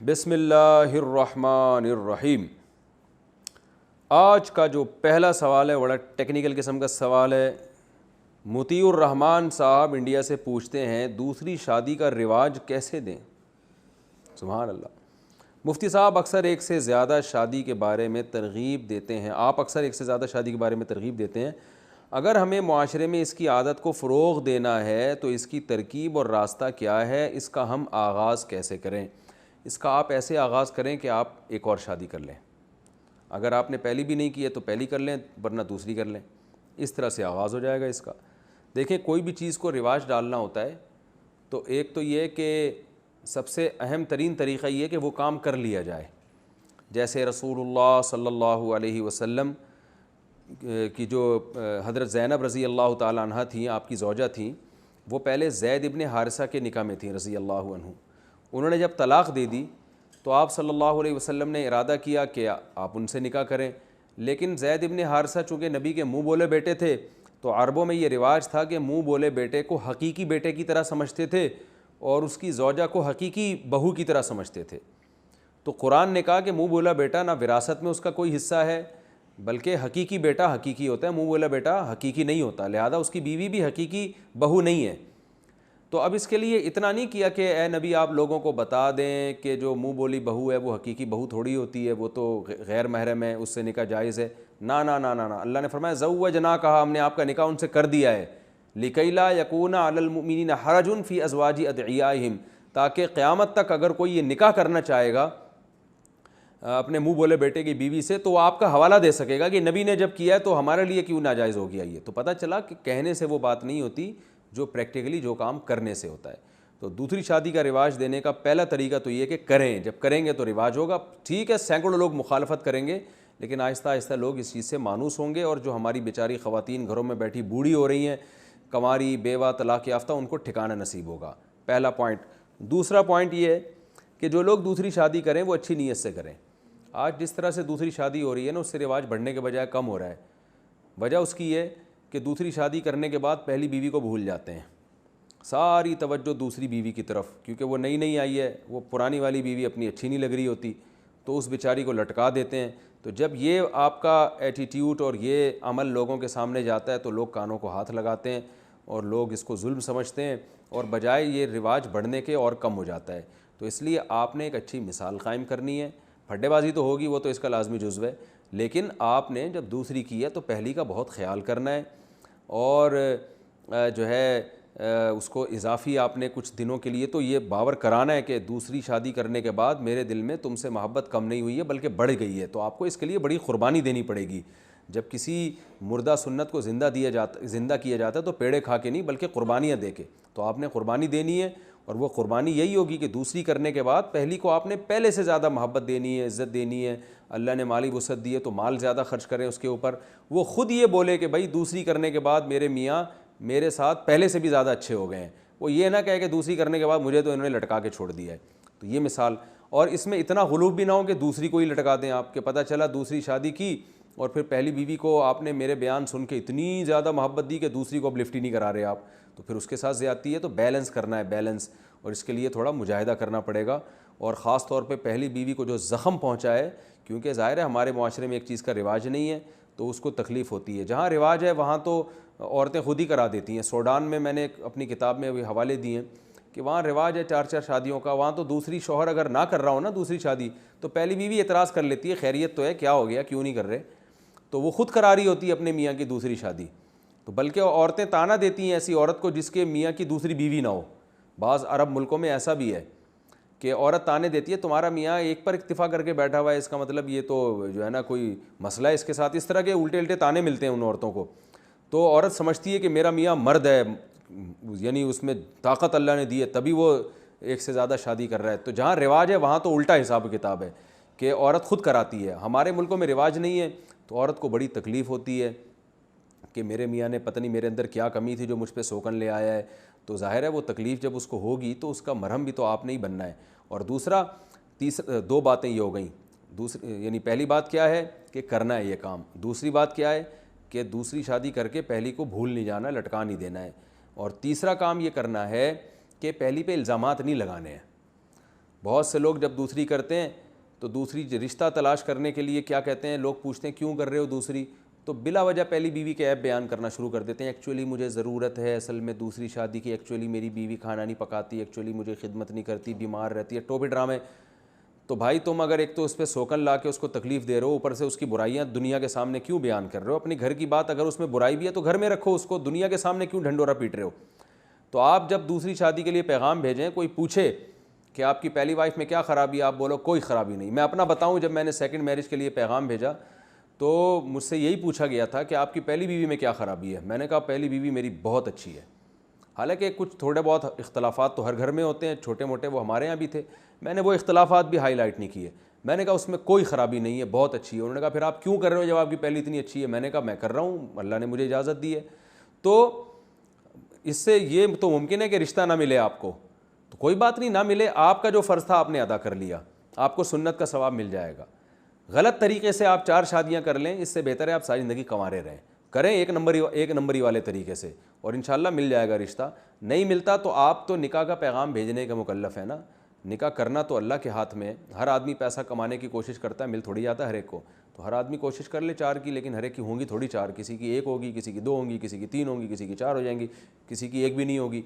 بسم اللہ الرحمن الرحیم۔ آج کا جو پہلا سوال ہے بڑا ٹیکنیکل قسم کا سوال ہے۔ مطیع الرحمان صاحب انڈیا سے پوچھتے ہیں دوسری شادی کا رواج کیسے دیں؟ سبحان اللہ۔ مفتی صاحب اکثر ایک سے زیادہ شادی کے بارے میں ترغیب دیتے ہیں، آپ اکثر ایک سے زیادہ شادی کے بارے میں ترغیب دیتے ہیں، اگر ہمیں معاشرے میں اس کی عادت کو فروغ دینا ہے تو اس کی ترکیب اور راستہ کیا ہے، اس کا ہم آغاز کیسے کریں؟ اس کا آپ ایسے آغاز کریں کہ آپ ایک اور شادی کر لیں، اگر آپ نے پہلی بھی نہیں کی ہے تو پہلی کر لیں ورنہ دوسری کر لیں، اس طرح سے آغاز ہو جائے گا اس کا۔ دیکھیں کوئی بھی چیز کو رواج ڈالنا ہوتا ہے تو ایک تو یہ کہ سب سے اہم ترین طریقہ یہ کہ وہ کام کر لیا جائے، جیسے رسول اللہ صلی اللہ علیہ وسلم کی جو حضرت زینب رضی اللہ تعالیٰ عنہ تھیں، آپ کی زوجہ تھیں، وہ پہلے زید ابن حارثہ کے نکاح میں تھیں رضی اللہ عنہ۔ انہوں نے جب طلاق دے دی تو آپ صلی اللہ علیہ وسلم نے ارادہ کیا کہ آپ ان سے نکاح کریں، لیکن زید ابن حارثہ چونکہ نبی کے منہ بولے بیٹے تھے تو عربوں میں یہ رواج تھا کہ منہ بولے بیٹے کو حقیقی بیٹے کی طرح سمجھتے تھے اور اس کی زوجہ کو حقیقی بہو کی طرح سمجھتے تھے۔ تو قرآن نے کہا کہ منہ بولا بیٹا نہ وراثت میں اس کا کوئی حصہ ہے، بلکہ حقیقی بیٹا حقیقی ہوتا ہے، منہ بولا بیٹا حقیقی نہیں ہوتا، لہذا اس کی بیوی بھی حقیقی بہو نہیں ہے۔ تو اب اس کے لیے اتنا نہیں کیا کہ اے نبی آپ لوگوں کو بتا دیں کہ جو منہ بولی بہو ہے وہ حقیقی بہو تھوڑی ہوتی ہے، وہ تو غیر محرم ہے، اس سے نکاح جائز ہے۔ نا نا نا نا نا، اللہ نے فرمایا زوجنا، کہا ہم نے آپ کا نکاح ان سے کر دیا ہے، لکی لا یکون علی المؤمنین حرج فی ازواج ادعیائہم، تاکہ قیامت تک اگر کوئی یہ نکاح کرنا چاہے گا اپنے منہ بولے بیٹے کی بیوی سے تو وہ آپ کا حوالہ دے سکے گا کہ نبی نے جب کیا ہے تو ہمارے لیے کیوں ناجائز ہو گیا یہ۔ تو پتہ چلا کہ کہنے سے وہ بات نہیں ہوتی، جو پریکٹیکلی جو کام کرنے سے ہوتا ہے۔ تو دوسری شادی کا رواج دینے کا پہلا طریقہ تو یہ کہ کریں، جب کریں گے تو رواج ہوگا۔ ٹھیک ہے سینکڑوں لوگ مخالفت کریں گے لیکن آہستہ آہستہ لوگ اس چیز سے مانوس ہوں گے، اور جو ہماری بیچاری خواتین گھروں میں بیٹھی بوڑھی ہو رہی ہیں، کنواری بیوہ طلاق یافتہ، ان کو ٹھکانہ نصیب ہوگا۔ پہلا پوائنٹ۔ دوسرا پوائنٹ یہ ہے کہ جو لوگ دوسری شادی کریں وہ اچھی نیت سے کریں۔ آج جس طرح سے دوسری شادی ہو رہی ہے نا، اس سے رواج بڑھنے کے بجائے کم ہو رہا ہے۔ وجہ اس کی یہ کہ دوسری شادی کرنے کے بعد پہلی بیوی کو بھول جاتے ہیں، ساری توجہ دوسری بیوی کی طرف، کیونکہ وہ نئی نئی آئی ہے، وہ پرانی والی بیوی اپنی اچھی نہیں لگ رہی ہوتی تو اس بیچاری کو لٹکا دیتے ہیں۔ تو جب یہ آپ کا ایٹیٹیوڈ اور یہ عمل لوگوں کے سامنے جاتا ہے تو لوگ کانوں کو ہاتھ لگاتے ہیں اور لوگ اس کو ظلم سمجھتے ہیں، اور بجائے یہ رواج بڑھنے کے اور کم ہو جاتا ہے۔ تو اس لیے آپ نے ایک اچھی مثال قائم کرنی ہے۔ پھڈے بازی تو ہوگی، وہ تو اس کا لازمی جزو ہے، لیکن آپ نے جب دوسری کی ہے تو پہلی کا بہت خیال کرنا ہے، اور جو ہے اس کو اضافی آپ نے کچھ دنوں کے لیے تو یہ باور کرانا ہے کہ دوسری شادی کرنے کے بعد میرے دل میں تم سے محبت کم نہیں ہوئی ہے بلکہ بڑھ گئی ہے۔ تو آپ کو اس کے لیے بڑی قربانی دینی پڑے گی۔ جب کسی مردہ سنت کو زندہ کیا جاتا ہے تو پیڑے کھا کے نہیں بلکہ قربانیاں دے کے، تو آپ نے قربانی دینی ہے، اور وہ قربانی یہی ہوگی کہ دوسری کرنے کے بعد پہلی کو آپ نے پہلے سے زیادہ محبت دینی ہے، عزت دینی ہے۔ اللہ نے مالی وسعت دی ہے تو مال زیادہ خرچ کریں اس کے اوپر۔ وہ خود یہ بولے کہ بھائی دوسری کرنے کے بعد میرے میاں میرے ساتھ پہلے سے بھی زیادہ اچھے ہو گئے ہیں، وہ یہ نہ کہے کہ دوسری کرنے کے بعد مجھے تو انہوں نے لٹکا کے چھوڑ دیا ہے۔ تو یہ مثال، اور اس میں اتنا غلوب بھی نہ ہو کہ دوسری کو ہی لٹکا دیں آپ، کے پتہ چلا دوسری شادی کی اور پھر پہلی بیوی کو آپ نے میرے بیان سن کے اتنی زیادہ محبت دی کہ دوسری کو اب لفٹ ہی نہیں کرا رہے آپ، تو پھر اس کے ساتھ زیادتی ہے۔ تو بیلنس کرنا ہے، بیلنس، اور اس کے لیے تھوڑا مجاہدہ کرنا پڑے گا، اور خاص طور پہ پہلی بیوی کو جو زخم پہنچا ہے، کیونکہ ظاہر ہے ہمارے معاشرے میں ایک چیز کا رواج نہیں ہے تو اس کو تکلیف ہوتی ہے۔ جہاں رواج ہے وہاں تو عورتیں خود ہی کرا دیتی ہیں۔ سوڈان میں میں نے اپنی کتاب میں حوالے دیے ہیں کہ وہاں رواج ہے 4 شادیوں کا، وہاں تو دوسری شوہر اگر نہ کر رہا ہو نا دوسری شادی تو پہلی بیوی اعتراض کر لیتی ہے، خیریت تو ہے، کیا ہو گیا، کیوں نہیں کر رہے، تو وہ خود کرا رہی ہوتی ہے اپنے میاں کی دوسری شادی۔ تو بلکہ عورتیں تانا دیتی ہیں ایسی عورت کو جس کے میاں کی دوسری بیوی نہ ہو۔ بعض عرب ملکوں میں ایسا بھی ہے کہ عورت تانے دیتی ہے تمہارا میاں ایک پر اکتفا کر کے بیٹھا ہوا ہے، اس کا مطلب یہ تو جو ہے نا کوئی مسئلہ ہے اس کے ساتھ۔ اس طرح کے الٹے الٹے تانے ملتے ہیں ان عورتوں کو۔ تو عورت سمجھتی ہے کہ میرا میاں مرد ہے، یعنی اس میں طاقت اللہ نے دی ہے تبھی وہ ایک سے زیادہ شادی کر رہا ہے۔ تو جہاں رواج ہے وہاں تو الٹا حساب کتاب ہے کہ عورت خود کراتی ہے۔ ہمارے ملکوں میں رواج نہیں ہے تو عورت کو بڑی تکلیف ہوتی ہے کہ میرے میاں نے پتہ نہیں میرے اندر کیا کمی تھی جو مجھ پہ سوکن لے آیا ہے۔ تو ظاہر ہے وہ تکلیف جب اس کو ہوگی تو اس کا مرہم بھی تو آپ نے ہی بننا ہے۔ اور دوسرا 2 باتیں یہ ہو گئیں، یعنی پہلی بات کیا ہے کہ کرنا ہے یہ کام، دوسری بات کیا ہے کہ دوسری شادی کر کے پہلی کو بھول نہیں جانا، لٹکا نہیں دینا ہے، اور تیسرا کام یہ کرنا ہے کہ پہلی پہ الزامات نہیں لگانے ہیں۔ بہت سے لوگ جب دوسری کرتے ہیں تو دوسری رشتہ تلاش کرنے کے لیے کیا کہتے ہیں، لوگ پوچھتے ہیں کیوں کر رہے ہو دوسری، تو بلا وجہ پہلی بیوی کے عیب بیان کرنا شروع کر دیتے ہیں. ایکچولی مجھے ضرورت ہے اصل میں دوسری شادی کی، ایکچولی میری بیوی کھانا نہیں پکاتی، ایکچولی مجھے خدمت نہیں کرتی، بیمار رہتی ہے، ٹوپے ڈرامے. تو بھائی تم اگر ایک تو اس پہ سوکن لا کے اس کو تکلیف دے رہے ہو، اوپر سے اس کی برائیاں دنیا کے سامنے کیوں بیان کر رہے ہو؟ اپنی گھر کی بات اگر اس میں برائی بھی ہے تو گھر میں رکھو، اس کو دنیا کے سامنے کیوں ڈھنڈورا پیٹ رہے ہو؟ تو آپ جب دوسری شادی کے لیے پیغام بھیجیں، کوئی پوچھے کہ آپ کی پہلی وائف میں کیا خرابی ہے، آپ بولو کوئی خرابی نہیں. میں اپنا بتاؤں، جب میں نے سیکنڈ میرج کے لیے پیغام بھیجا تو مجھ سے یہی پوچھا گیا تھا کہ آپ کی پہلی بیوی میں کیا خرابی ہے. میں نے کہا پہلی بیوی میری بہت اچھی ہے. حالانکہ کچھ تھوڑے بہت اختلافات تو ہر گھر میں ہوتے ہیں، چھوٹے موٹے، وہ ہمارے یہاں بھی تھے. میں نے وہ اختلافات بھی ہائی لائٹ نہیں کیے. میں نے کہا اس میں کوئی خرابی نہیں ہے، بہت اچھی ہے. انہوں نے کہا پھر آپ کیوں کر رہے ہو جب آپ کی پہلی اتنی اچھی ہے؟ میں نے کہا میں کر رہا ہوں، اللہ نے مجھے اجازت دی ہے. تو اس سے یہ تو ممکن ہے کہ رشتہ نہ ملے آپ کو، تو کوئی بات نہیں، نہ ملے، آپ کا جو فرض تھا آپ نے ادا کر لیا، آپ کو سنت کا ثواب مل جائے گا. غلط طریقے سے آپ 4 شادیاں کر لیں، اس سے بہتر ہے آپ ساری زندگی کنوارے رہیں. کریں ایک نمبری والے طریقے سے، اور انشاءاللہ مل جائے گا رشتہ. نہیں ملتا تو آپ تو نکاح کا پیغام بھیجنے کا مکلف ہے نا. نکاح کرنا تو اللہ کے ہاتھ میں ہے. ہر آدمی پیسہ کمانے کی کوشش کرتا ہے، مل تھوڑی جاتا ہے ہر ایک کو. تو ہر آدمی کوشش کر لے 4 کی، لیکن ہر ایک کی ہوں گی تھوڑی 4، کسی کی 1 ہوگی، کسی کی 2 ہوں گی، کسی کی 3 ہوں گی، کسی کی 4 ہو جائیں گی، کسی کی 1 بھی نہیں ہوگی.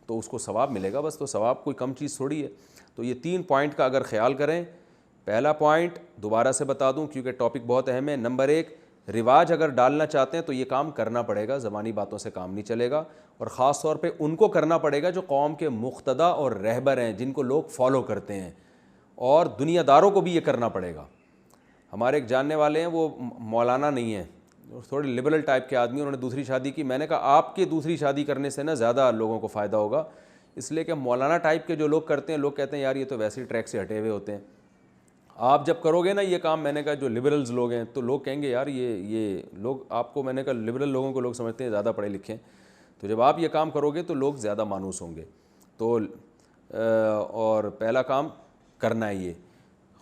تو اس کو ثواب ملے گا بس. تو ثواب کوئی کم چیز تھوڑی ہے. تو یہ 3 پوائنٹ کا اگر خیال کریں. پہلا پوائنٹ دوبارہ سے بتا دوں کیونکہ ٹاپک بہت اہم ہے. نمبر 1، رواج اگر ڈالنا چاہتے ہیں تو یہ کام کرنا پڑے گا، زبانی باتوں سے کام نہیں چلے گا. اور خاص طور پہ ان کو کرنا پڑے گا جو قوم کے مقتدا اور رہبر ہیں، جن کو لوگ فالو کرتے ہیں. اور دنیا داروں کو بھی یہ کرنا پڑے گا. ہمارے ایک جاننے والے ہیں، وہ مولانا نہیں ہیں، تھوڑے لبرل ٹائپ کے آدمی، انہوں نے دوسری شادی کی. میں نے کہا آپ کے دوسری شادی کرنے سے نا زیادہ لوگوں کو فائدہ ہوگا، اس لیے کہ مولانا ٹائپ کے جو لوگ کرتے ہیں، لوگ کہتے ہیں یار یہ تو ویسے ہی ٹریک سے ہٹے ہوئے ہوتے ہیں. آپ جب کرو گے نا یہ کام، میں نے کہا جو لبرلز لوگ ہیں تو لوگ کہیں گے یار یہ لوگ آپ کو، میں نے کہا لبرل لوگوں کو لوگ سمجھتے ہیں زیادہ پڑھے لکھے ہیں. تو جب آپ یہ کام کرو گے تو لوگ زیادہ مانوس ہوں گے. تو اور پہلا کام کرنا ہے یہ،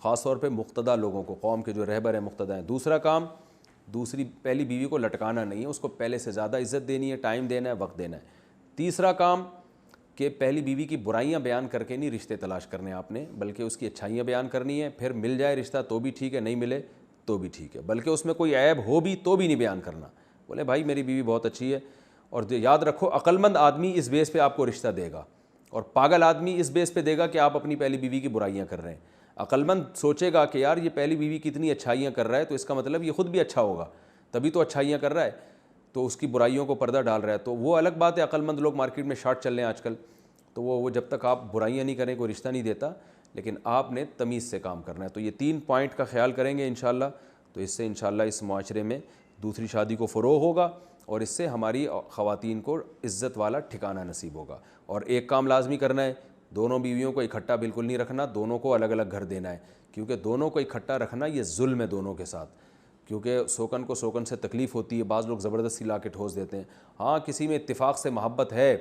خاص طور پہ مقتدا لوگوں کو، قوم کے جو رہبر ہیں، مقتدا ہیں. دوسرا کام، پہلی بیوی کو لٹکانا نہیں ہے، اس کو پہلے سے زیادہ عزت دینی ہے، ٹائم دینا ہے، وقت دینا ہے. تیسرا کام کہ پہلی بیوی کی برائیاں بیان کر کے نہیں رشتے تلاش کرنے آپ نے، بلکہ اس کی اچھائیاں بیان کرنی ہے. پھر مل جائے رشتہ تو بھی ٹھیک ہے، نہیں ملے تو بھی ٹھیک ہے، بلکہ اس میں کوئی عیب ہو بھی تو بھی نہیں بیان کرنا. بولے بھائی میری بیوی بہت اچھی ہے. اور یاد رکھو عقل مند آدمی اس بیس پہ آپ کو رشتہ دے گا، اور پاگل آدمی اس بیس پہ دے گا کہ آپ اپنی پہلی بیوی کی برائیاں کر رہے ہیں. عقل مند سوچے گا کہ یار یہ پہلی بیوی کتنی اچھائیاں کر رہا ہے، تو اس کا مطلب یہ خود بھی اچھا ہوگا، تبھی تو اچھائیاں کر رہا ہے، تو اس کی برائیوں کو پردہ ڈال رہا ہے. تو وہ الگ بات ہے، عقل مند لوگ مارکیٹ میں شارٹ چل رہے ہیں آج کل. تو وہ جب تک آپ برائیاں نہیں کریں کوئی رشتہ نہیں دیتا، لیکن آپ نے تمیز سے کام کرنا ہے. تو یہ 3 پوائنٹ کا خیال کریں گے انشاءاللہ، تو اس سے انشاءاللہ اس معاشرے میں دوسری شادی کو فروغ ہوگا، اور اس سے ہماری خواتین کو عزت والا ٹھکانہ نصیب ہوگا. اور ایک کام لازمی کرنا ہے، دونوں بیویوں کو اکٹھا بالکل نہیں رکھنا، دونوں کو الگ الگ گھر دینا ہے. کیونکہ دونوں کو اکٹھا رکھنا یہ ظلم ہے دونوں کے ساتھ، کیونکہ سوکن کو سوکن سے تکلیف ہوتی ہے. بعض لوگ زبردستی لا کے ٹھوس دیتے ہیں. ہاں کسی میں اتفاق سے محبت ہے،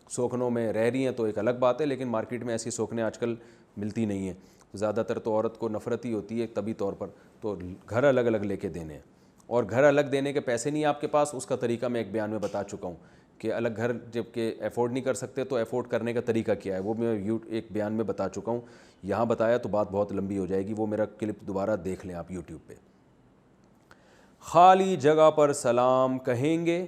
سوکنوں میں رہ رہی ہیں تو ایک الگ بات ہے، لیکن مارکیٹ میں ایسی سوکنیں آج کل ملتی نہیں ہیں. زیادہ تر تو عورت کو نفرت ہی ہوتی ہے طبی طور پر. تو گھر الگ الگ لے کے دینے ہیں. اور گھر الگ دینے کے پیسے نہیں آپ کے پاس، اس کا طریقہ میں ایک بیان میں بتا چکا ہوں کہ الگ گھر جب کہ افورڈ نہیں کر سکتے تو افورڈ کرنے کا طریقہ کیا ہے، وہ میں ایک بیان میں بتا چکا ہوں. یہاں بتایا تو بات بہت لمبی ہو جائے گی، وہ میرا کلپ دوبارہ دیکھ لیں آپ یوٹیوب پہ. خالی جگہ پر سلام کہیں گے.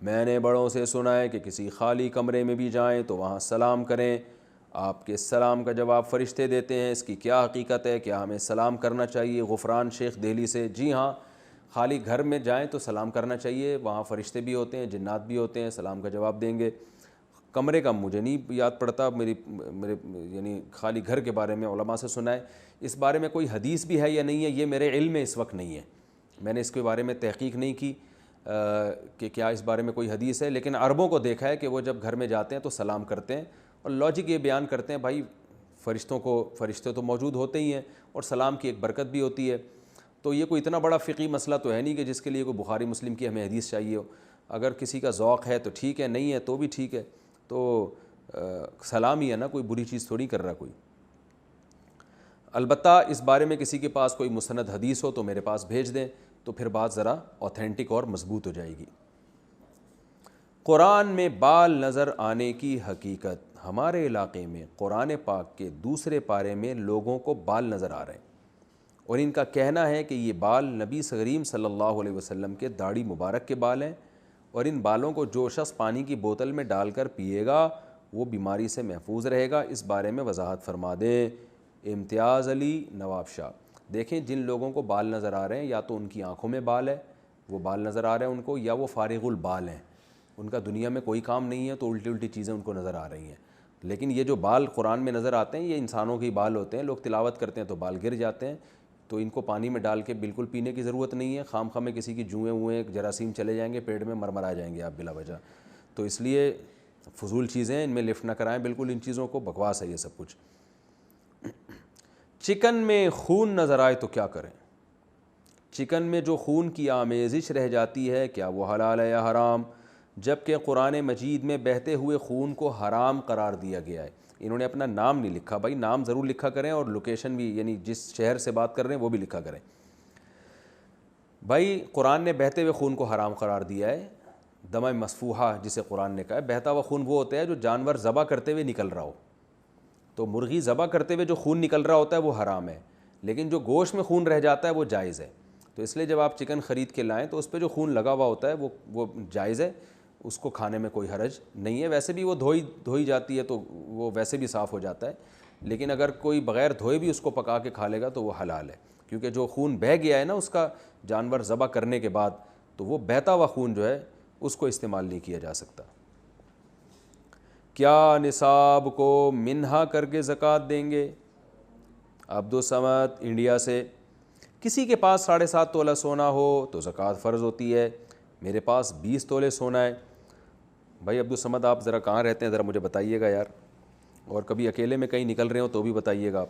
میں نے بڑوں سے سنا ہے کہ کسی خالی کمرے میں بھی جائیں تو وہاں سلام کریں. آپ کے سلام کا جواب فرشتے دیتے ہیں. اس کی کیا حقیقت ہے؟ کیا ہمیں سلام کرنا چاہیے؟ غفران شیخ دہلی سے. جی ہاں، خالی گھر میں جائیں تو سلام کرنا چاہیے، وہاں فرشتے بھی ہوتے ہیں، جنات بھی ہوتے ہیں، سلام کا جواب دیں گے. کمرے کا مجھے نہیں یاد پڑتا، میرے یعنی خالی گھر کے بارے میں علماء سے سنا ہے. اس بارے میں کوئی حدیث بھی ہے یا نہیں ہے یہ میرے علم میں اس وقت نہیں ہے، میں نے اس کے بارے میں تحقیق نہیں کی کہ کیا اس بارے میں کوئی حدیث ہے. لیکن عربوں کو دیکھا ہے کہ وہ جب گھر میں جاتے ہیں تو سلام کرتے ہیں، اور لاجک یہ بیان کرتے ہیں بھائی فرشتے تو موجود ہوتے ہی ہیں، اور سلام کی ایک برکت بھی ہوتی ہے. تو یہ کوئی اتنا بڑا فقہی مسئلہ تو ہے نہیں کہ جس کے لیے کوئی بخاری مسلم کی ہمیں حدیث چاہیے ہو. اگر کسی کا ذوق ہے تو ٹھیک ہے، نہیں ہے تو بھی ٹھیک ہے. تو سلام ہی ہے نا، کوئی بری چیز تھوڑی کر رہا کوئی. البتہ اس بارے میں کسی کے پاس کوئی مستند حدیث ہو تو میرے پاس بھیج دیں، تو پھر بات ذرا اوتھینٹک اور مضبوط ہو جائے گی. قرآن میں بال نظر آنے کی حقیقت. ہمارے علاقے میں قرآن پاک کے دوسرے پارے میں لوگوں کو بال نظر آ رہے ہیں، اور ان کا کہنا ہے کہ یہ بال نبی کریم صلی اللہ علیہ وسلم کے داڑھی مبارک کے بال ہیں، اور ان بالوں کو جو شخص پانی کی بوتل میں ڈال کر پیے گا وہ بیماری سے محفوظ رہے گا۔ اس بارے میں وضاحت فرما دیں۔ امتیاز علی نواب شاہ۔ دیکھیں جن لوگوں کو بال نظر آ رہے ہیں یا تو ان کی آنکھوں میں بال ہے، وہ بال نظر آ رہے ہیں ان کو، یا وہ فارغ البال ہیں، ان کا دنیا میں کوئی کام نہیں ہے تو الٹی الٹی چیزیں ان کو نظر آ رہی ہیں۔ لیکن یہ جو بال قرآن میں نظر آتے ہیں یہ انسانوں کے بال ہوتے ہیں، لوگ تلاوت کرتے ہیں تو بال گر جاتے ہیں، تو ان کو پانی میں ڈال کے بالکل پینے کی ضرورت نہیں ہے۔ خام خواہ میں کسی کی جوئیں ہوئیں جراثیم چلے جائیں گے پیٹ میں، مرمر آ جائیں گے آپ بلا وجہ، تو اس لیے فضول چیزیں ان میں لفٹ نہ کرائیں بالکل، ان چیزوں کو بکواس ہے یہ سب کچھ۔ چکن میں خون نظر آئے تو کیا کریں؟ چکن میں جو خون کی آمیزش رہ جاتی ہے کیا وہ حلال ہے یا حرام؟ جبکہ قرآن مجید میں بہتے ہوئے خون کو حرام قرار دیا گیا ہے۔ انہوں نے اپنا نام نہیں لکھا، بھائی نام ضرور لکھا کریں اور لوکیشن بھی، یعنی جس شہر سے بات کر رہے ہیں وہ بھی لکھا کریں۔ بھائی قرآن نے بہتے ہوئے خون کو حرام قرار دیا ہے۔ دمہ مسفوحہ جسے قرآن نے کہا ہے، بہتا ہوا خون وہ ہوتا ہے جو جانور ذبح کرتے ہوئے نکل رہا ہو، تو مرغی ذبح کرتے ہوئے جو خون نکل رہا ہوتا ہے وہ حرام ہے، لیکن جو گوشت میں خون رہ جاتا ہے وہ جائز ہے۔ تو اس لیے جب آپ چکن خرید کے لائیں تو اس پہ جو خون لگا ہوا ہوتا ہے وہ جائز ہے، اس کو کھانے میں کوئی حرج نہیں ہے۔ ویسے بھی وہ دھوئی جاتی ہے تو وہ ویسے بھی صاف ہو جاتا ہے، لیکن اگر کوئی بغیر دھوئے بھی اس کو پکا کے کھا لے گا تو وہ حلال ہے، کیونکہ جو خون بہہ گیا ہے نا اس کا جانور ذبح کرنے کے بعد، تو وہ بہتا ہوا خون جو ہے اس کو استعمال نہیں کیا جا سکتا۔ کیا نصاب کو منہا کر کے زکوٰۃ دیں گے؟ عبدالصمد انڈیا سے۔ کسی کے پاس 7.5 تولہ سونا ہو تو زکوٰۃ فرض ہوتی ہے، میرے پاس 20 تولے سونا ہے۔ بھائی عبدالصمد آپ ذرا کہاں رہتے ہیں ذرا مجھے بتائیے گا یار، اور کبھی اکیلے میں کہیں نکل رہے ہوں تو بھی بتائیے گا۔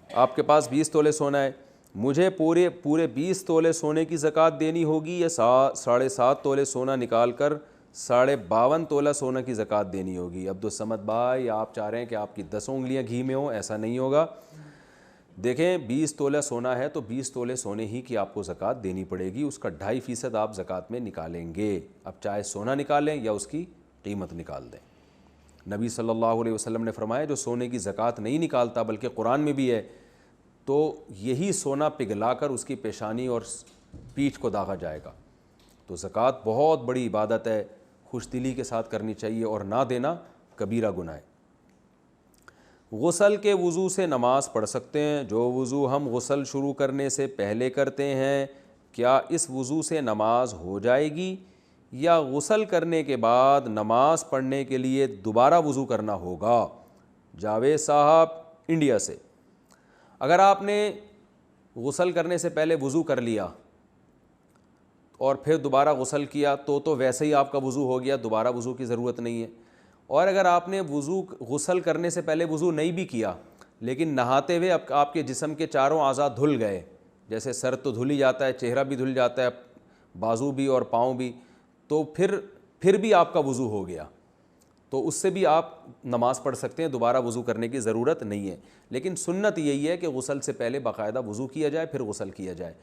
آپ کے پاس 20 تولے سونا ہے، مجھے پورے 20 تولے سونے کی زکوٰۃ دینی ہوگی یا 7.5 تولے سونا نکال کر 52.5 تولہ سونا کی زکوٰۃ دینی ہوگی؟ عبدالصمد بھائی آپ چاہ رہے ہیں کہ آپ کی 10 انگلیاں گھی میں ہوں، ایسا نہیں ہوگا۔ دیکھیں 20 تولہ سونا ہے تو 20 تولے سونے ہی کی آپ کو زکوٰۃ دینی پڑے گی، اس کا 2.5% آپ زکوٰۃ میں نکالیں گے۔ اب چاہے سونا نکالیں یا اس کی قیمت نکال دیں۔ نبی صلی اللہ علیہ وسلم نے فرمایا جو سونے کی زکوٰۃ نہیں نکالتا، بلکہ قرآن میں بھی ہے، تو یہی سونا پگھلا کر اس کی پیشانی اور پیٹھ کو داغا جائے گا۔ تو زکوٰۃ بہت بڑی عبادت ہے، خوش دلی کے ساتھ کرنی چاہیے، اور نہ دینا کبیرہ گناہ ہے۔ غسل کے وضو سے نماز پڑھ سکتے ہیں؟ جو وضو ہم غسل شروع کرنے سے پہلے کرتے ہیں کیا اس وضو سے نماز ہو جائے گی، یا غسل کرنے کے بعد نماز پڑھنے کے لیے دوبارہ وضو کرنا ہوگا؟ جاوید صاحب انڈیا سے۔ اگر آپ نے غسل کرنے سے پہلے وضو کر لیا اور پھر دوبارہ غسل کیا تو ویسے ہی آپ کا وضو ہو گیا، دوبارہ وضو کی ضرورت نہیں ہے۔ اور اگر آپ نے غسل کرنے سے پہلے وضو نہیں بھی کیا لیکن نہاتے ہوئے آپ کے جسم کے چاروں اعضاء دھل گئے، جیسے سر تو دھل ہی جاتا ہے، چہرہ بھی دھل جاتا ہے، بازو بھی اور پاؤں بھی، تو پھر بھی آپ کا وضو ہو گیا، تو اس سے بھی آپ نماز پڑھ سکتے ہیں، دوبارہ وضو کرنے کی ضرورت نہیں ہے۔ لیکن سنت یہی ہے کہ غسل سے پہلے باقاعدہ وضو کیا جائے پھر غسل کیا جائے،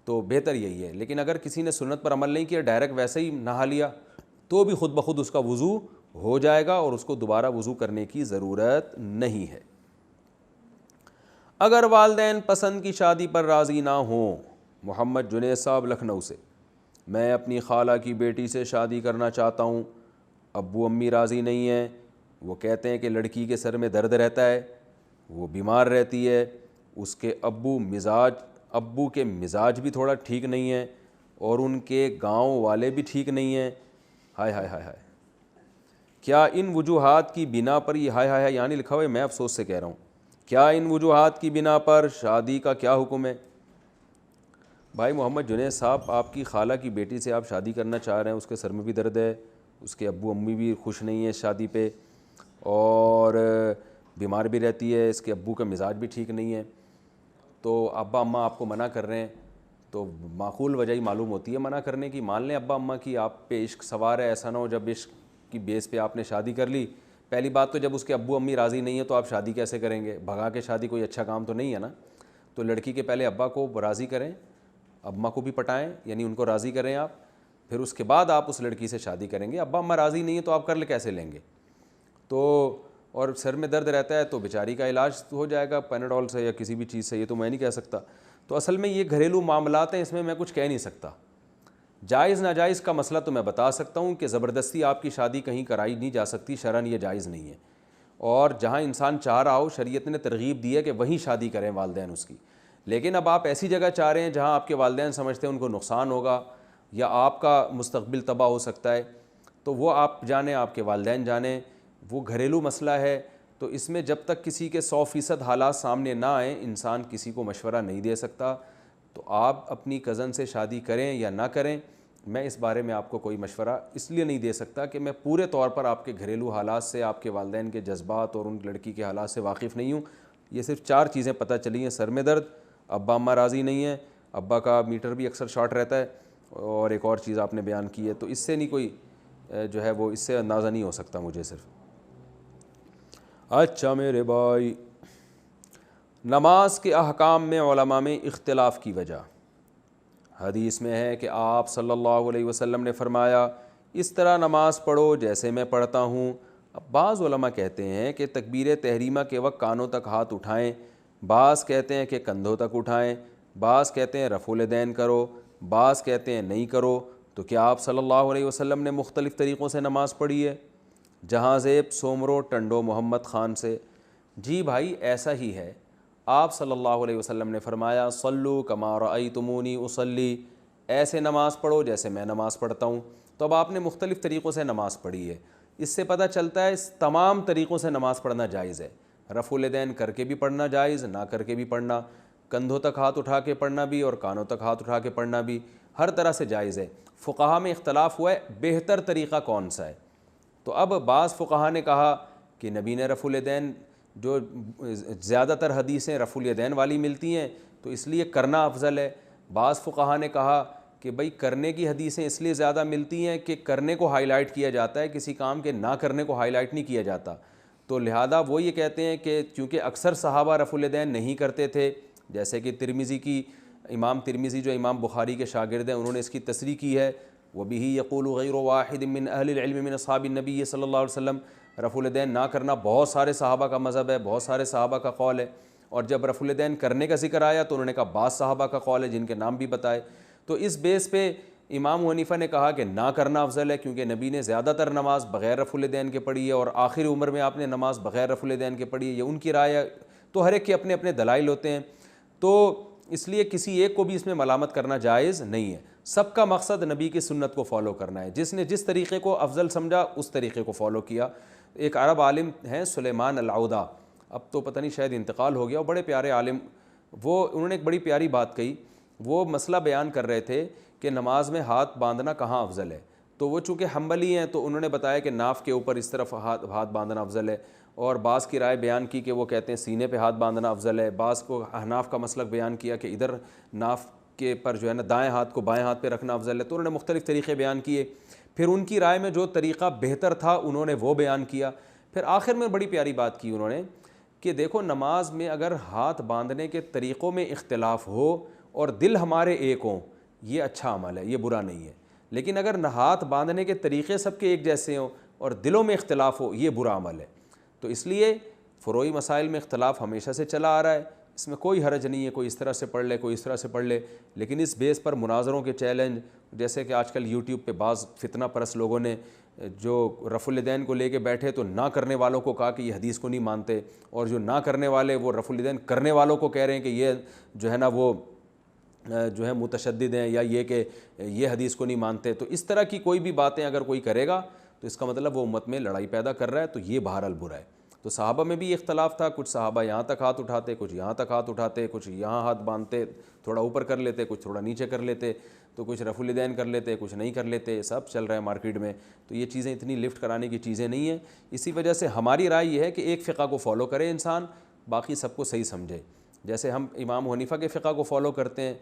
تو بہتر یہی ہے۔ لیکن اگر کسی نے سنت پر عمل نہیں کیا، ڈائریکٹ ویسے ہی نہا لیا، تو بھی خود بخود اس کا وضو ہو جائے گا اور اس کو دوبارہ وضو کرنے کی ضرورت نہیں ہے۔ اگر والدین پسند کی شادی پر راضی نہ ہوں، محمد جنید صاحب لکھنؤ سے، میں اپنی خالہ کی بیٹی سے شادی کرنا چاہتا ہوں، ابو امی راضی نہیں ہیں، وہ کہتے ہیں کہ لڑکی کے سر میں درد رہتا ہے، وہ بیمار رہتی ہے، اس کے ابو کے مزاج بھی تھوڑا ٹھیک نہیں ہے، اور ان کے گاؤں والے بھی ٹھیک نہیں ہیں۔ ہائے ہائے ہائے ہائے، کیا ان وجوہات کی بنا پر، یہ ہائے ہائے یعنی لکھا ہوا ہے، میں افسوس سے کہہ رہا ہوں، کیا ان وجوہات کی بنا پر شادی کا کیا حکم ہے؟ بھائی محمد جنید صاحب، آپ کی خالہ کی بیٹی سے آپ شادی کرنا چاہ رہے ہیں، اس کے سر میں بھی درد ہے، اس کے ابو امی بھی خوش نہیں ہیں شادی پہ، اور بیمار بھی رہتی ہے، اس کے ابو کا مزاج بھی ٹھیک نہیں ہے، تو ابا اماں آپ کو منع کر رہے ہیں، تو معقول وجہ ہی معلوم ہوتی ہے منع کرنے کی۔ مان لیں ابا اماں کی آپ پہ عشق سوار ہے، ایسا نہ ہو جب عشق کی بیس پہ آپ نے شادی کر لی، پہلی بات تو جب اس کے ابو امی راضی نہیں ہیں تو آپ شادی کیسے کریں گے؟ بھگا کے شادی کوئی اچھا کام تو نہیں ہے نا۔ تو لڑکی کے پہلے ابا کو راضی کریں، اماں کو بھی پٹائیں، یعنی ان کو راضی کریں آپ، پھر اس کے بعد آپ اس لڑکی سے شادی کریں گے۔ ابا اماں راضی نہیں ہیں تو آپ کر لے کیسے لیں گے؟ تو اور سر میں درد رہتا ہے تو بیچاری کا علاج ہو جائے گا پیناڈول سے یا کسی بھی چیز سے، یہ تو میں نہیں کہہ سکتا۔ تو اصل میں یہ گھریلو معاملات ہیں، اس میں کچھ کہہ نہیں سکتا۔ جائز ناجائز کا مسئلہ تو میں بتا سکتا ہوں کہ زبردستی آپ کی شادی کہیں کرائی نہیں جا سکتی، شرعاً یہ جائز نہیں ہے، اور جہاں انسان چاہ رہا ہو شریعت نے ترغیب دی ہے کہ وہیں شادی کریں والدین اس کی۔ لیکن اب آپ ایسی جگہ چاہ رہے ہیں جہاں آپ کے والدین سمجھتے ہیں ان کو نقصان ہوگا یا آپ کا مستقبل تباہ ہو سکتا ہے، تو وہ آپ جانیں، آپ کے والدین جانیں، وہ گھریلو مسئلہ ہے۔ تو اس میں جب تک کسی کے 100% حالات سامنے نہ آئیں انسان کسی کو مشورہ نہیں دے سکتا۔ تو آپ اپنی کزن سے شادی کریں یا نہ کریں، میں اس بارے میں آپ کو کوئی مشورہ اس لیے نہیں دے سکتا کہ میں پورے طور پر آپ کے گھریلو حالات سے، آپ کے والدین کے جذبات اور ان لڑکی کے حالات سے واقف نہیں ہوں۔ یہ صرف 4 چیزیں پتہ چلی ہیں: سر میں درد، ابا اماں راضی نہیں ہیں، ابا کا میٹر بھی اکثر شارٹ رہتا ہے، اور ایک اور چیز آپ نے بیان کی ہے۔ تو اس سے نہیں کوئی جو ہے وہ اس سے اندازہ نہیں ہو سکتا مجھے صرف۔ اچھا میرے بھائی، نماز کے احکام میں علماء میں اختلاف کی وجہ۔ حدیث میں ہے کہ آپ صلی اللہ علیہ وسلم نے فرمایا اس طرح نماز پڑھو جیسے میں پڑھتا ہوں۔ اب بعض علماء کہتے ہیں کہ تکبیر تحریمہ کے وقت کانوں تک ہاتھ اٹھائیں، بعض کہتے ہیں کہ کندھوں تک اٹھائیں، بعض کہتے ہیں رفع الیدین کرو، بعض کہتے ہیں نہیں کرو۔ تو کیا آپ صلی اللہ علیہ وسلم نے مختلف طریقوں سے نماز پڑھی ہے؟ جہاں زیب سومرو ٹنڈو محمد خان سے، جی بھائی ایسا ہی ہے۔ آپ صلی اللہ علیہ وسلم نے فرمایا صلو کما رأیتمونی اصلی، ایسے نماز پڑھو جیسے میں نماز پڑھتا ہوں۔ تو اب آپ نے مختلف طریقوں سے نماز پڑھی ہے، اس سے پتہ چلتا ہے اس تمام طریقوں سے نماز پڑھنا جائز ہے۔ رفع الیدین کر کے بھی پڑھنا جائز، نہ کر کے بھی پڑھنا، کندھوں تک ہاتھ اٹھا کے پڑھنا بھی اور کانوں تک ہاتھ اٹھا کے پڑھنا بھی، ہر طرح سے جائز ہے۔ فقہا میں اختلاف ہوا ہے بہتر طریقہ کون سا ہے۔ تو اب بعض فقہا نے کہا کہ نبی نے رفع الیدین، جو زیادہ تر حدیثیں رفع الیدین والی ملتی ہیں تو اس لیے کرنا افضل ہے۔ بعض فقہا نے کہا کہ بھئی کرنے کی حدیثیں اس لیے زیادہ ملتی ہیں کہ کرنے کو ہائی لائٹ کیا جاتا ہے، کسی کام کے نہ کرنے کو ہائی لائٹ نہیں کیا جاتا۔ تو لہذا وہ یہ کہتے ہیں کہ چونکہ اکثر صحابہ رفع الیدین نہیں کرتے تھے، جیسے کہ ترمذی کی، امام ترمذی جو امام بخاری کے شاگرد ہیں انہوں نے اس کی تصریح کی ہے، وَبِهِ يَقُولُ غَيْرُ وَاحِدٍ مِّنْ أَهْلِ الْعِلْمِ مِنْ أَصْحَابِ النَّبِيِّ صلی اللہ علیہ وسلم۔ رفع الیدین نہ کرنا بہت سارے صحابہ کا مذہب ہے، بہت سارے صحابہ کا قول ہے، اور جب رفع الیدین کرنے کا ذکر آیا تو انہوں نے کہا بعض صحابہ کا قول ہے جن کے نام بھی بتائے۔ تو اس بیس پہ امام حنیفہ نے کہا کہ نہ کرنا افضل ہے، کیونکہ نبی نے زیادہ تر نماز بغیر رفع الیدین کے پڑھی ہے اور آخری عمر میں آپ نے نماز بغیر رفع الیدین کے پڑھی ہے، یہ ان کی رائے ہے۔ تو ہر ایک کے اپنے اپنے دلائل ہوتے ہیں، تو اس لیے کسی ایک کو بھی اس میں ملامت کرنا جائز نہیں ہے۔ سب کا مقصد نبی کی سنت کو فالو کرنا ہے، جس نے جس طریقے کو افضل سمجھا اس طریقے کو فالو کیا۔ ایک عرب عالم ہیں سلیمان العودہ، اب تو پتہ نہیں شاید انتقال ہو گیا، وہ بڑے پیارے عالم، وہ انہوں نے ایک بڑی پیاری بات کہی۔ وہ مسئلہ بیان کر رہے تھے کہ نماز میں ہاتھ باندھنا کہاں افضل ہے، تو وہ چونکہ حنبلی ہیں تو انہوں نے بتایا کہ ناف کے اوپر اس طرف ہاتھ باندھنا افضل ہے، اور بعض کی رائے بیان کی کہ وہ کہتے ہیں سینے پہ ہاتھ باندھنا افضل ہے، بعض کو احناف کا مسلک بیان کیا کہ ادھر ناف کے پر جو ہے نا دائیں ہاتھ کو بائیں ہاتھ پہ رکھنا افضل ہے۔ تو انہوں نے مختلف طریقے بیان کیے، پھر ان کی رائے میں جو طریقہ بہتر تھا انہوں نے وہ بیان کیا۔ پھر آخر میں بڑی پیاری بات کی انہوں نے کہ دیکھو نماز میں اگر ہاتھ باندھنے کے طریقوں میں اختلاف ہو اور دل ہمارے ایک ہوں یہ اچھا عمل ہے، یہ برا نہیں ہے، لیکن اگر ہاتھ باندھنے کے طریقے سب کے ایک جیسے ہوں اور دلوں میں اختلاف ہو یہ برا عمل ہے۔ تو اس لیے فروعی مسائل میں اختلاف ہمیشہ سے چلا آ رہا ہے، اس میں کوئی حرج نہیں ہے، کوئی اس طرح سے پڑھ لے کوئی اس طرح سے پڑھ لے، لیکن اس بیس پر مناظروں کے چیلنج، جیسے کہ آج کل یوٹیوب پہ بعض فتنہ پرست لوگوں نے جو رفع الیدین کو لے کے بیٹھے تو نہ کرنے والوں کو کہا کہ یہ حدیث کو نہیں مانتے، اور جو نہ کرنے والے وہ رفع الیدین کرنے والوں کو کہہ رہے ہیں کہ یہ جو ہے نا وہ جو ہے متشدد ہیں یا یہ کہ یہ حدیث کو نہیں مانتے۔ تو اس طرح کی کوئی بھی باتیں اگر کوئی کرے گا تو اس کا مطلب وہ امت میں لڑائی پیدا کر رہا ہے، تو یہ بہرحال برا ہے۔ تو صحابہ میں بھی اختلاف تھا، کچھ صحابہ یہاں تک ہاتھ اٹھاتے، کچھ یہاں تک ہاتھ اٹھاتے، کچھ یہاں ہاتھ باندھتے تھوڑا اوپر کر لیتے، کچھ تھوڑا نیچے کر لیتے، تو کچھ رفع الیدین کر لیتے، کچھ نہیں کر لیتے، سب چل رہا ہے مارکیٹ میں۔ تو یہ چیزیں اتنی لفٹ کرانے کی چیزیں نہیں ہیں، اسی وجہ سے ہماری رائے یہ ہے کہ ایک فقہ کو فالو کرے انسان، باقی سب کو صحیح سمجھے۔ جیسے ہم امام حنیفہ کے فقہ کو فالو کرتے ہیں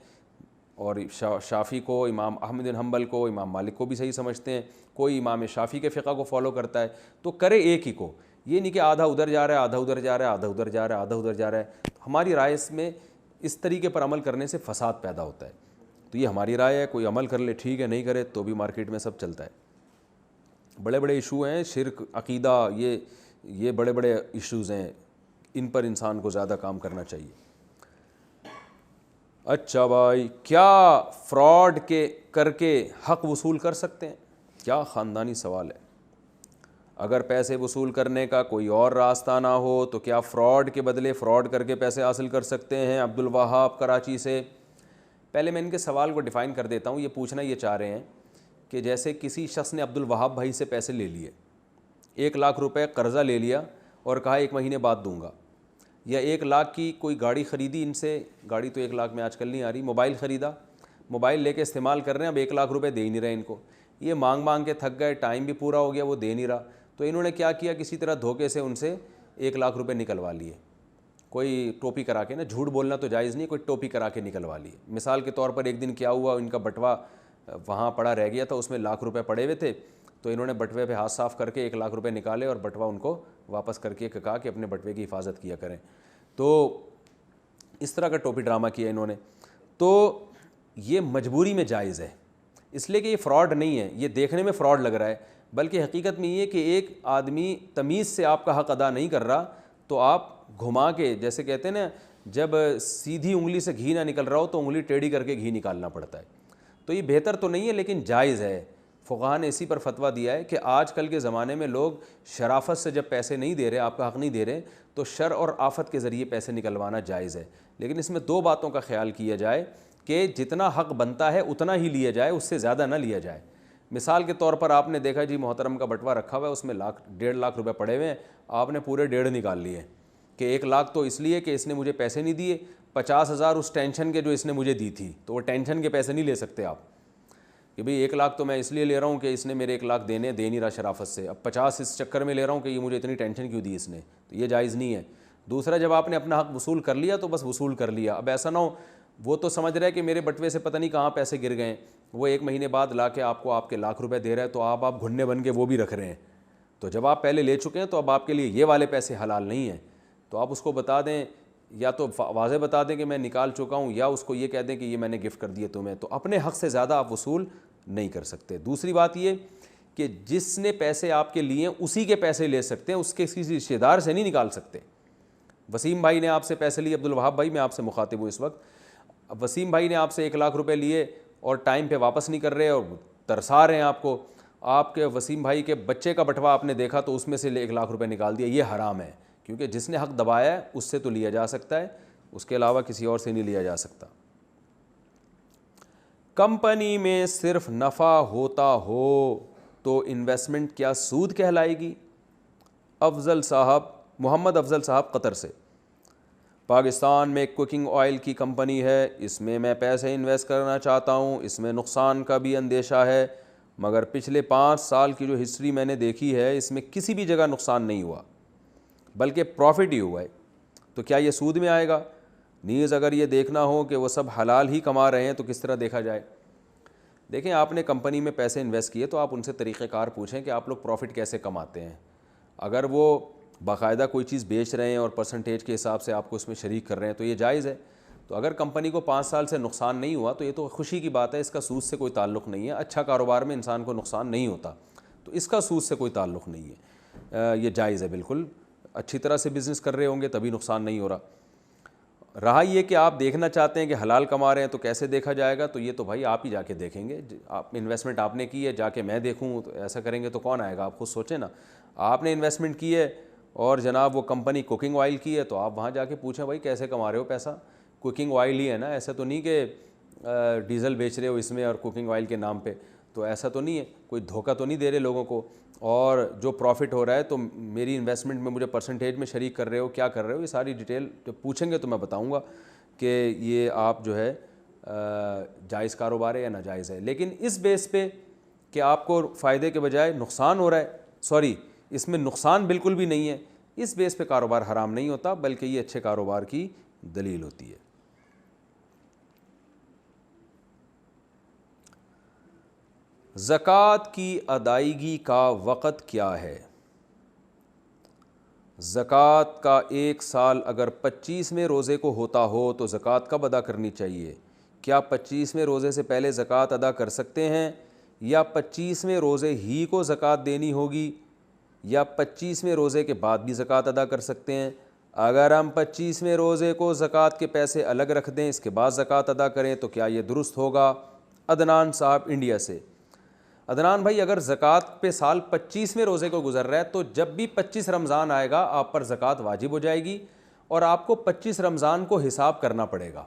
اور شافعی کو، امام احمد بن حنبل کو، امام مالک کو بھی صحیح سمجھتے ہیں، کوئی امام شافعی کے فقہ کو فالو کرتا ہے، تو کرے ایک ہی کو، یہ نہیں کہ آدھا ادھر جا رہا ہے آدھا ادھر جا رہا ہے آدھا ادھر جا رہا ہے آدھا ادھر جا رہا ہے۔ ہماری رائے اس میں اس طریقے پر عمل کرنے سے فساد پیدا ہوتا ہے، تو یہ ہماری رائے ہے، کوئی عمل کر لے ٹھیک ہے، نہیں کرے تو بھی مارکیٹ میں سب چلتا ہے۔ بڑے بڑے ایشو ہیں، شرک، عقیدہ، یہ یہ بڑے بڑے ایشوز ہیں، ان پر انسان کو زیادہ کام کرنا چاہیے۔ اچھا بھائی، کیا فراڈ کر کے حق وصول کر سکتے ہیں؟ کیا خاندانی سوال ہے۔ اگر پیسے وصول کرنے کا کوئی اور راستہ نہ ہو تو کیا فراڈ کے بدلے فراڈ کر کے پیسے حاصل کر سکتے ہیں؟ عبد الوہاب کراچی سے۔ پہلے میں ان کے سوال کو ڈیفائن کر دیتا ہوں۔ یہ پوچھنا یہ چاہ رہے ہیں کہ جیسے کسی شخص نے عبد الوہاب بھائی سے پیسے لے لیے، 1,00,000 روپے قرضہ لے لیا اور کہا 1 مہینے بعد دوں گا، یا 1,00,000 کی کوئی گاڑی خریدی ان سے، گاڑی تو 1,00,000 میں آج کل نہیں آ رہی، موبائل خریدا، موبائل لے کے استعمال کر رہے ہیں، اب 1,00,000 روپے دے ہی نہیں رہے ان کو، یہ مانگ کے تھک گئے، ٹائم بھی پورا ہو گیا، وہ دے نہیں رہا، تو انہوں نے کیا کیا، کسی طرح دھوکے سے ان سے 1,00,000 روپے نکلوا لیے، کوئی ٹوپی کرا کے نا، جھوٹ بولنا تو جائز نہیں، کوئی ٹوپی کرا کے نکلوا لیے۔ مثال کے طور پر ایک دن کیا ہوا، ان کا بٹوا وہاں پڑا رہ گیا تھا، اس میں 1,00,000 روپے پڑے ہوئے تھے، تو انہوں نے بٹوے پہ ہاتھ صاف کر کے 1,00,000 روپے نکالے اور بٹوا ان کو واپس کر کے کہا کہ اپنے بٹوے کی حفاظت کیا کریں۔ تو اس طرح کا ٹوپی ڈرامہ کیا انہوں نے، تو یہ مجبوری میں جائز ہے، اس لیے کہ یہ فراڈ نہیں ہے، یہ دیکھنے میں فراڈ لگ رہا ہے، بلکہ حقیقت میں یہ کہ ایک آدمی تمیز سے آپ کا حق ادا نہیں کر رہا تو آپ گھما کے، جیسے کہتے ہیں نا، جب سیدھی انگلی سے گھی نہ نکل رہا ہو تو انگلی ٹیڑھی کر کے گھی نکالنا پڑتا ہے، تو یہ بہتر تو نہیں ہے لیکن جائز ہے۔ فقہاء نے اسی پر فتویٰ دیا ہے کہ آج کل کے زمانے میں لوگ شرافت سے جب پیسے نہیں دے رہے، آپ کا حق نہیں دے رہے، تو شر اور آفت کے ذریعے پیسے نکلوانا جائز ہے، لیکن اس میں 2 باتوں کا خیال کیا جائے کہ جتنا حق بنتا ہے اتنا ہی لیا جائے، اس سے زیادہ نہ لیا جائے۔ مثال کے طور پر آپ نے دیکھا جی محترم کا بٹوا رکھا ہوا ہے، اس میں 1,00,000 روپے پڑے ہوئے ہیں، آپ نے پورے 1,50,000 نکال لیے کہ 1,00,000 تو اس لیے کہ اس نے مجھے پیسے نہیں دیے، 50,000 اس ٹینشن کے جو اس نے مجھے دی تھی، تو وہ ٹینشن کے پیسے نہیں لے سکتے آپ کہ بھئی 1,00,000 تو میں اس لیے لے رہا ہوں کہ اس نے میرے 1,00,000 دے نہیں رہا شرافت سے، اب 50 اس چکر میں لے رہا ہوں کہ یہ مجھے اتنی ٹینشن کیوں دی اس نے، تو یہ جائز نہیں ہے۔ دوسرا، جب آپ نے اپنا حق وصول کر لیا تو بس وصول کر لیا، اب ایسا نہ ہو وہ تو سمجھ رہا ہے کہ میرے بٹوے سے پتہ نہیں کہاں پیسے گر گئے، وہ 1 مہینے بعد لا کے آپ کو آپ کے 1,00,000 روپے دے رہا ہے، تو آپ گھننے بن کے وہ بھی رکھ رہے ہیں، تو جب آپ پہلے لے چکے ہیں تو اب آپ کے لیے یہ والے پیسے حلال نہیں ہیں، تو آپ اس کو بتا دیں، یا تو واضح بتا دیں کہ میں نکال چکا ہوں، یا اس کو یہ کہہ دیں کہ یہ میں نے گفٹ کر دیے تمہیں، تو اپنے حق سے زیادہ آپ وصول نہیں کر سکتے۔ دوسری بات یہ کہ جس نے پیسے آپ کے لیے اسی کے پیسے لے سکتے ہیں، اس کے کسی رشتہ دار سے نہیں نکال سکتے۔ وسیم بھائی نے آپ سے پیسے لیے، عبد الوہاب بھائی میں آپ سے مخاطب ہوں اس وقت، وسیم بھائی نے آپ سے 1,00,000 روپے لیے اور ٹائم پہ واپس نہیں کر رہے اور ترسا رہے ہیں آپ کو، آپ کے وسیم بھائی کے بچے کا بٹوا آپ نے دیکھا تو اس میں سے 1,00,000 روپے نکال دیا، یہ حرام ہے، کیونکہ جس نے حق دبایا ہے اس سے تو لیا جا سکتا ہے، اس کے علاوہ کسی اور سے نہیں لیا جا سکتا۔ کمپنی میں صرف نفع ہوتا ہو تو انویسٹمنٹ کیا سود کہلائے گی؟ افضل صاحب، محمد افضل صاحب قطر سے۔ پاکستان میں کوکنگ آئل کی کمپنی ہے، اس میں میں پیسے انویسٹ کرنا چاہتا ہوں، اس میں نقصان کا بھی اندیشہ ہے، مگر پچھلے 5 سال کی جو ہسٹری میں نے دیکھی ہے اس میں کسی بھی جگہ نقصان نہیں ہوا بلکہ پروفٹ ہی ہوا ہے، تو کیا یہ سود میں آئے گا؟ نیز اگر یہ دیکھنا ہو کہ وہ سب حلال ہی کما رہے ہیں تو کس طرح دیکھا جائے؟ دیکھیں، آپ نے کمپنی میں پیسے انویسٹ کیے تو آپ ان سے طریقہ کار پوچھیں کہ آپ لوگ پروفٹ کیسے کماتے ہیں۔ اگر وہ باقاعدہ کوئی چیز بیچ رہے ہیں اور پرسنٹیج کے حساب سے آپ کو اس میں شریک کر رہے ہیں تو یہ جائز ہے۔ تو اگر کمپنی کو 5 سال سے نقصان نہیں ہوا تو یہ تو خوشی کی بات ہے، اس کا سود سے کوئی تعلق نہیں ہے، اچھا کاروبار میں انسان کو نقصان نہیں ہوتا تو اس کا سود سے کوئی تعلق نہیں ہے، یہ جائز ہے، بالکل اچھی طرح سے بزنس کر رہے ہوں گے تبھی نقصان نہیں ہو رہا۔ رہا یہ کہ آپ دیکھنا چاہتے ہیں کہ حلال کما رہے ہیں تو کیسے دیکھا جائے گا، تو یہ تو بھائی آپ ہی جا کے دیکھیں گے، آپ انویسٹمنٹ آپ نے کی ہے، جا کے میں دیکھوں تو ایسا کریں گے تو کون آئے گا؟ آپ خود سوچیں نا، آپ نے انویسٹمنٹ کی ہے اور جناب وہ کمپنی کوکنگ آئل کی ہے تو آپ وہاں جا کے پوچھیں بھائی کیسے کما رہے ہو پیسہ، کوکنگ آئل ہی ہے نا، ایسا تو نہیں کہ ڈیزل بیچ رہے ہو اس میں اور کوکنگ آئل کے نام پہ، تو ایسا تو نہیں ہے، کوئی دھوکہ تو نہیں دے رہے لوگوں کو، اور جو پروفٹ ہو رہا ہے تو میری انویسٹمنٹ میں مجھے پرسنٹیج میں شریک کر رہے ہو، کیا کر رہے ہو، یہ ساری ڈیٹیل جب پوچھیں گے تو میں بتاؤں گا کہ یہ آپ جو ہے جائز کاروبار ہے یا ناجائز ہے۔ لیکن اس بیس پہ کہ آپ کو فائدے کے بجائے نقصان ہو رہا ہے، اس میں نقصان بالکل بھی نہیں ہے، اس بیس پہ کاروبار حرام نہیں ہوتا بلکہ یہ اچھے کاروبار کی دلیل ہوتی ہے۔ زکوٰۃ کی ادائیگی کا وقت کیا ہے؟ زکوٰۃ کا 1 سال اگر 25ویں روزے کو ہوتا ہو تو زکوٰۃ کب ادا کرنی چاہیے؟ کیا 25ویں روزے سے پہلے زکوٰۃ ادا کر سکتے ہیں یا 25ویں روزے ہی کو زکوٰۃ دینی ہوگی؟ یا 25ویں روزے کے بعد بھی زکوٰۃ ادا کر سکتے ہیں؟ اگر ہم 25ویں روزے کو زکوٰۃ کے پیسے الگ رکھ دیں، اس کے بعد زکوٰۃ ادا کریں تو کیا یہ درست ہوگا؟ عدنان صاحب انڈیا سے۔ عدنان بھائی، اگر زکوٰۃ پہ سال 25ویں روزے کو گزر رہا ہے تو جب بھی 25 رمضان آئے گا آپ پر زکوٰۃ واجب ہو جائے گی، اور آپ کو 25 رمضان کو حساب کرنا پڑے گا۔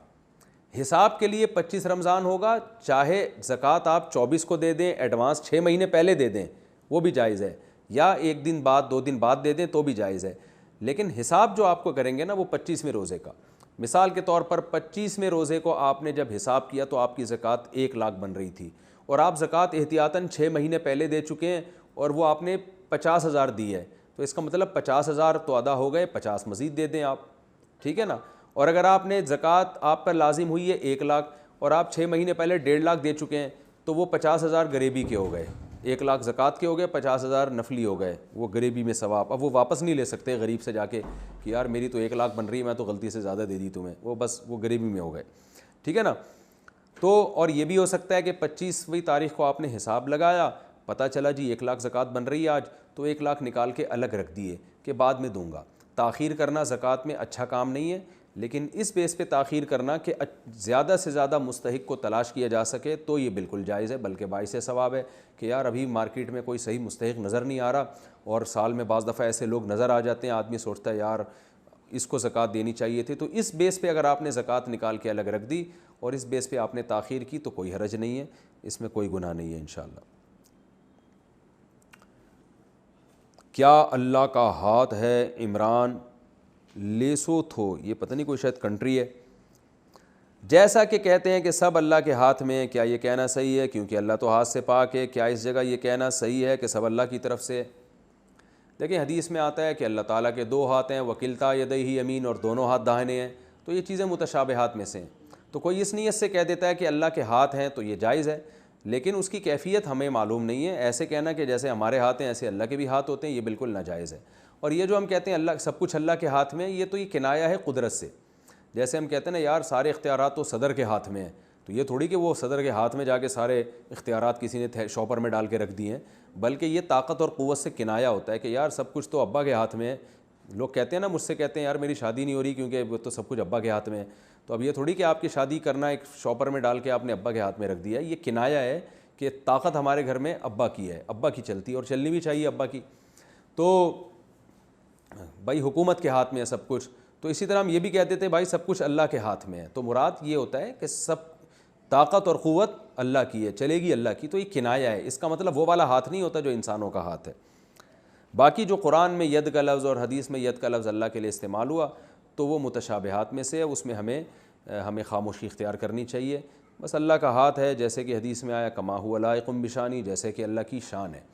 حساب کے لیے 25 رمضان ہوگا، چاہے زکوٰۃ آپ 24 کو دے دیں، ایڈوانس 6 مہینے پہلے دے دیں وہ بھی جائز ہے، یا 1 دن بعد 2 دن بعد دے دیں تو بھی جائز ہے، لیکن حساب جو آپ کو کریں گے نا وہ 25ویں روزے کا۔ مثال کے طور پر 25ویں روزے کو آپ نے جب حساب کیا تو آپ کی زکوٰۃ 1 لاکھ بن رہی تھی، اور آپ زکوٰۃ احتیاطاً 6 مہینے پہلے دے چکے ہیں اور وہ آپ نے 50,000 دی ہے، تو اس کا مطلب 50,000 تو ادا ہو گئے، 50 مزید دے دیں آپ، ٹھیک ہے نا۔ اور اگر آپ نے زکوٰۃ آپ پر لازم ہوئی ہے 1 لاکھ اور آپ 6 مہینے پہلے 1.5 لاکھ دے چکے ہیں تو وہ 50,000 غریبی کے ہو گئے، 1 لاکھ زکوٰۃ کے ہو گئے، 50,000 نفلی ہو گئے، وہ غریبی میں ثواب۔ اب وہ واپس نہیں لے سکتے غریب سے جا کے کہ یار میری تو 1 لاکھ بن رہی ہے، میں تو غلطی سے زیادہ دے دی تمہیں، وہ بس وہ غریبی میں ہو گئے، ٹھیک ہے نا۔ تو اور یہ بھی ہو سکتا ہے کہ 25ویں تاریخ کو آپ نے حساب لگایا، پتہ چلا جی 1 لاکھ زکوٰۃ بن رہی ہے آج، تو 1 لاکھ نکال کے الگ رکھ دیے کہ بعد میں دوں گا۔ تاخیر کرنا زکوٰۃ میں اچھا کام نہیں ہے، لیکن اس بیس پہ تاخیر کرنا کہ زیادہ سے زیادہ مستحق کو تلاش کیا جا سکے تو یہ بالکل جائز ہے، بلکہ باعث ثواب ہے کہ یار ابھی مارکیٹ میں کوئی صحیح مستحق نظر نہیں آ رہا، اور سال میں بعض دفعہ ایسے لوگ نظر آ جاتے ہیں، آدمی سوچتا ہے یار اس کو زکوٰۃ دینی چاہیے تھی۔ تو اس بیس پہ اگر آپ نے زکوٰۃ نکال کے الگ رکھ دی اور اس بیس پہ آپ نے تاخیر کی تو کوئی حرج نہیں ہے، اس میں کوئی گناہ نہیں ہے انشاءاللہ۔ کیا اللہ کا ہاتھ ہے؟ عمران لیسوتھو، یہ پتہ نہیں کوئی شاید کنٹری ہے۔ جیسا کہ کہتے ہیں کہ سب اللہ کے ہاتھ میں ہے، کیا یہ کہنا صحیح ہے؟ کیونکہ اللہ تو ہاتھ سے پاک ہے، کیا اس جگہ یہ کہنا صحیح ہے کہ سب اللہ کی طرف سے؟ دیکھیں حدیث میں آتا ہے کہ اللہ تعالیٰ کے 2 ہاتھ ہیں، وکلتا یدیہ یمین، اور دونوں ہاتھ داہنے ہیں، تو یہ چیزیں متشابہات میں سے ہیں۔ تو کوئی اس نیت سے کہہ دیتا ہے کہ اللہ کے ہاتھ ہیں تو یہ جائز ہے، لیکن اس کی کیفیت ہمیں معلوم نہیں ہے۔ ایسے کہنا کہ جیسے ہمارے ہاتھ ہیں ایسے اللہ کے بھی ہاتھ ہوتے ہیں، یہ بالکل ناجائز ہے۔ اور یہ جو ہم کہتے ہیں اللہ سب کچھ اللہ کے ہاتھ میں، یہ تو یہ کنایا ہے قدرت سے۔ جیسے ہم کہتے ہیں نا یار سارے اختیارات تو صدر کے ہاتھ میں ہیں، تو یہ تھوڑی کہ وہ صدر کے ہاتھ میں جا کے سارے اختیارات کسی نے شاپر میں ڈال کے رکھ دیے ہیں، بلکہ یہ طاقت اور قوت سے کنایا ہوتا ہے کہ یار سب کچھ تو ابا کے ہاتھ میں ہے۔ لوگ کہتے ہیں نا، مجھ سے کہتے ہیں یار میری شادی نہیں ہو رہی کیونکہ وہ تو سب کچھ ابا کے ہاتھ میں ہے، تو اب یہ تھوڑی کہ آپ کی شادی کرنا ایک شاپر میں ڈال کے آپ نے ابا کے ہاتھ میں رکھ دیا ہے، یہ کنایا ہے کہ طاقت ہمارے گھر میں ابا کی ہے، ابا کی چلتی ہے اور چلنی بھی چاہیے ابا کی۔ تو بھائی حکومت کے ہاتھ میں ہے سب کچھ، تو اسی طرح ہم یہ بھی کہتے تھے بھائی سب کچھ اللہ کے ہاتھ میں ہے، تو مراد یہ ہوتا ہے کہ سب طاقت اور قوت اللہ کی ہے، چلے گی اللہ کی، تو یہ کنایا ہے، اس کا مطلب وہ والا ہاتھ نہیں ہوتا جو انسانوں کا ہاتھ ہے۔ باقی جو قرآن میں ید کا لفظ اور حدیث میں ید کا لفظ اللہ کے لیے استعمال ہوا تو وہ متشابہات میں سے ہے، اس میں ہمیں خاموشی اختیار کرنی چاہیے۔ بس اللہ کا ہاتھ ہے جیسے کہ حدیث میں آیا کما هو لائق بشانی، جیسے کہ اللہ کی شان ہے،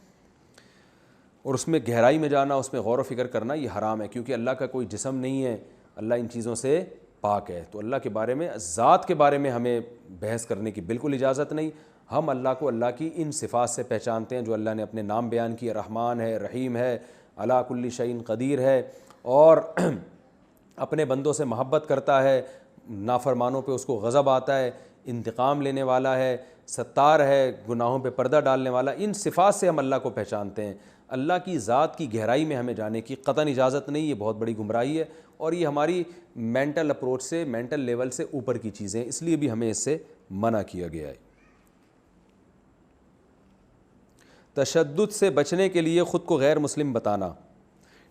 اور اس میں گہرائی میں جانا، اس میں غور و فکر کرنا یہ حرام ہے، کیونکہ اللہ کا کوئی جسم نہیں ہے، اللہ ان چیزوں سے پاک ہے۔ تو اللہ کے بارے میں، ذات کے بارے میں ہمیں بحث کرنے کی بالکل اجازت نہیں۔ ہم اللہ کو اللہ کی ان صفات سے پہچانتے ہیں جو اللہ نے اپنے نام بیان کیے، رحمان ہے، رحیم ہے، علی کل شیء قدیر ہے، اور اپنے بندوں سے محبت کرتا ہے، نافرمانوں پہ اس کو غضب آتا ہے، انتقام لینے والا ہے، ستار ہے، گناہوں پہ پردہ ڈالنے والا۔ ان صفات سے ہم اللہ کو پہچانتے ہیں۔ اللہ کی ذات کی گہرائی میں ہمیں جانے کی قطعاً اجازت نہیں، یہ بہت بڑی گمراہی ہے، اور یہ ہماری مینٹل اپروچ سے، مینٹل لیول سے اوپر کی چیزیں، اس لیے بھی ہمیں اس سے منع کیا گیا ہے۔ تشدد سے بچنے کے لیے خود کو غیر مسلم بتانا۔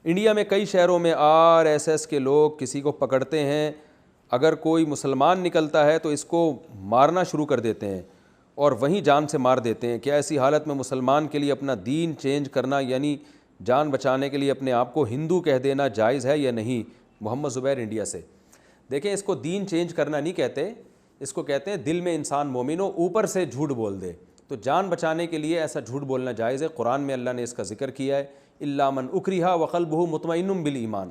انڈیا میں کئی شہروں میں RSS کے لوگ کسی کو پکڑتے ہیں، اگر کوئی مسلمان نکلتا ہے تو اس کو مارنا شروع کر دیتے ہیں اور وہیں جان سے مار دیتے ہیں۔ کیا ایسی حالت میں مسلمان کے لیے اپنا دین چینج کرنا، یعنی جان بچانے کے لیے اپنے آپ کو ہندو کہہ دینا جائز ہے یا نہیں؟ محمد زبیر انڈیا سے۔ دیکھیں اس کو دین چینج کرنا نہیں کہتے، اس کو کہتے ہیں دل میں انسان مومن ہو، اوپر سے جھوٹ بول دے، تو جان بچانے کے لیے ایسا جھوٹ بولنا جائز ہے۔ قرآن میں اللہ نے اس کا ذکر کیا ہے، الا من اکرہ وقلبہ مطمئن بالایمان،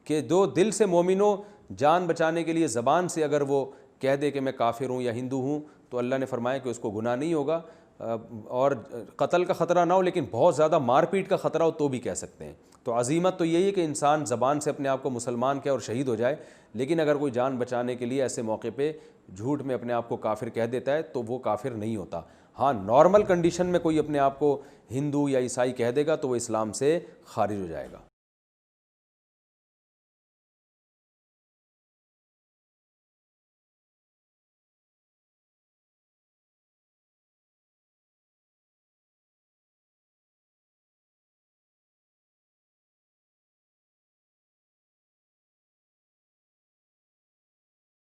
کہ جو دل سے مومن ہو، جان بچانے کے لیے زبان سے اگر وہ کہہ دے کہ میں کافر ہوں یا ہندو ہوں، تو اللہ نے فرمایا کہ اس کو گناہ نہیں ہوگا، اور قتل کا خطرہ نہ ہو لیکن بہت زیادہ مار پیٹ کا خطرہ ہو تو بھی کہہ سکتے ہیں۔ تو عزیمت تو یہی ہے کہ انسان زبان سے اپنے آپ کو مسلمان کہے اور شہید ہو جائے، لیکن اگر کوئی جان بچانے کے لیے ایسے موقع پہ جھوٹ میں اپنے آپ کو کافر کہہ دیتا ہے تو وہ کافر نہیں ہوتا۔ ہاں نارمل کنڈیشن میں کوئی اپنے آپ کو ہندو یا عیسائی کہہ دے گا تو وہ اسلام سے خارج ہو جائے گا۔